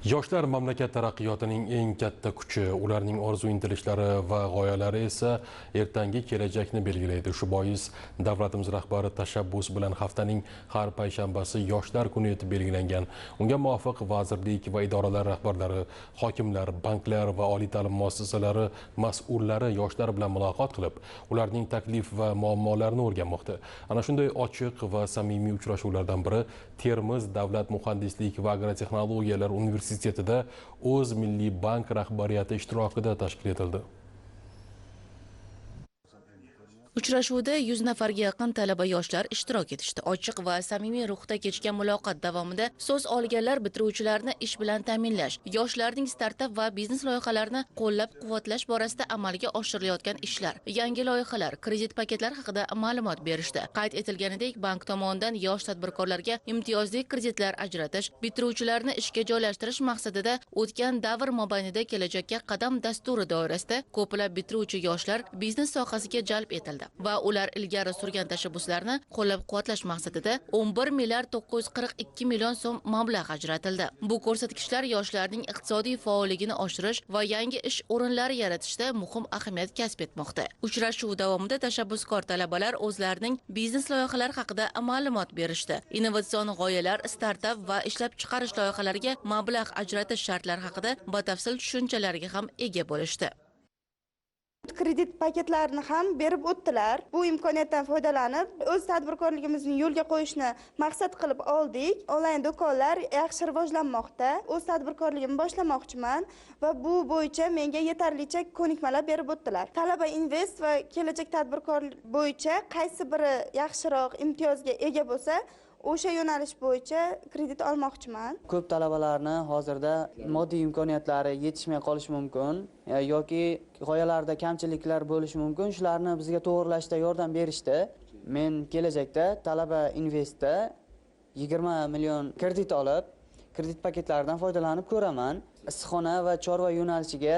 Yoshlar mamlakat taraqqiyotining eng katta kuchi, ularning orzu intilishlari va g'oyalari esa ertangi kelajakni belgilaydi. Shu bois davlatimiz rahbari tashabbus bilan haftaning har payshanbasi yoshlar kuni etib belgilangan. Unga muvofiq vazirlik va idoralar rahbarlari, hokimlar, banklar va oliy ta'lim muassasalari mas'ullari yoshlar bilan muloqot qilib, ularning taklif va muammolarini o'rganmoqda. Ana shunday ochiq va samimiy uchrashuvlardan biri Termiz davlat muhandislik va agrotexnologiyalar universitetida o'z Milliy bank rahbariyati ishtirokida tashkil etildi. Uchrashuvda 100 nafarga yaqin talaba yoshlar ishtirok etishdi. Ochiq va samimiy ruhda kechgan muloqot davomida so'z olganlar bitiruvchilarni ish bilan ta'minlash, yoshlarning startap va biznes loyihalarini qo'llab-quvvatlash borasida amalga oshirilayotgan ishlar, yangi loyihalar, kredit paketlari haqida ma'lumot berishdi. Qayd etilganidek, bank tomonidan yosh tadbirkorlarga imtiyozli kreditlar ajratish, bitiruvchilarni ishga joylashtirish maqsadida o'tgan davr mobaynida kelajakka qadam dasturi doirasida ko'plab bitiruvchi yoshlar biznes sohasiga jalb etildi va ular ilgari surgan tashabbuslarni qo'llab-quvvatlash maqsadida 11 milliard 942 million so'm mablag' ajratildi. Bu ko'rsatkichlar yoshlarning iqtisodiy faolligini oshirish va yangi ish o'rinlari yaratishda muhim ahamiyat kasb etmoqda. Uchrashuv davomida tashabbuskor talabalar o'zlarining biznes loyihalari haqida ma'lumot berishdi. Innovatsion g'oyalar, startap va ishlab chiqarish loyihalariga mablag' ajratish shartlari haqida batafsil tushunchalarga ham ega bo'lishdi. Kredit paketlarini ham berib o'tdilar. Bu imkoniyatdan foydalanib, o'z tadbirkorligimizni yo'lga qo'yishni maqsad qilib oldik. Onlayn do'konlar yaxshi rivojlanmoqda. O'z tadbirkorligimni boshlamoqchiman va bu bo'yicha menga yetarlicha ko'nikmalar berib o'tdilar. Talaba Invest va kelajak tadbirkor bo'yicha qaysi biri yaxshiroq imtiyozga ega bo'lsa, o'sha yo'nalish bo'yicha kredit olmoqchiman. Ko'p talabalarni hozirda moddiy imkoniyatlari yetishmay qolishi mumkin yoki g'oyalarda kamchiliklar bo'lishi mumkin. Shularni bizga to'g'rilashda yordam berishdi. Men kelajakda Talaba Investda 20 million kredit olib, kredit paketlaridan foydalanib ko'raman. Issiqxona va chorva yo'nalishiga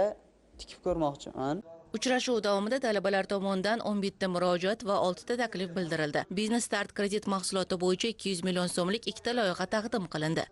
tikib ko'rmoqchiman. Uchrashuv davomida talabalar tomonidan 11 ta murojaat va 6 ta taklif bildirildi. Biznes Start kredit mahsuloti bo'yicha 200 million so'mlik 2 ta loyiha taqdim qilindi.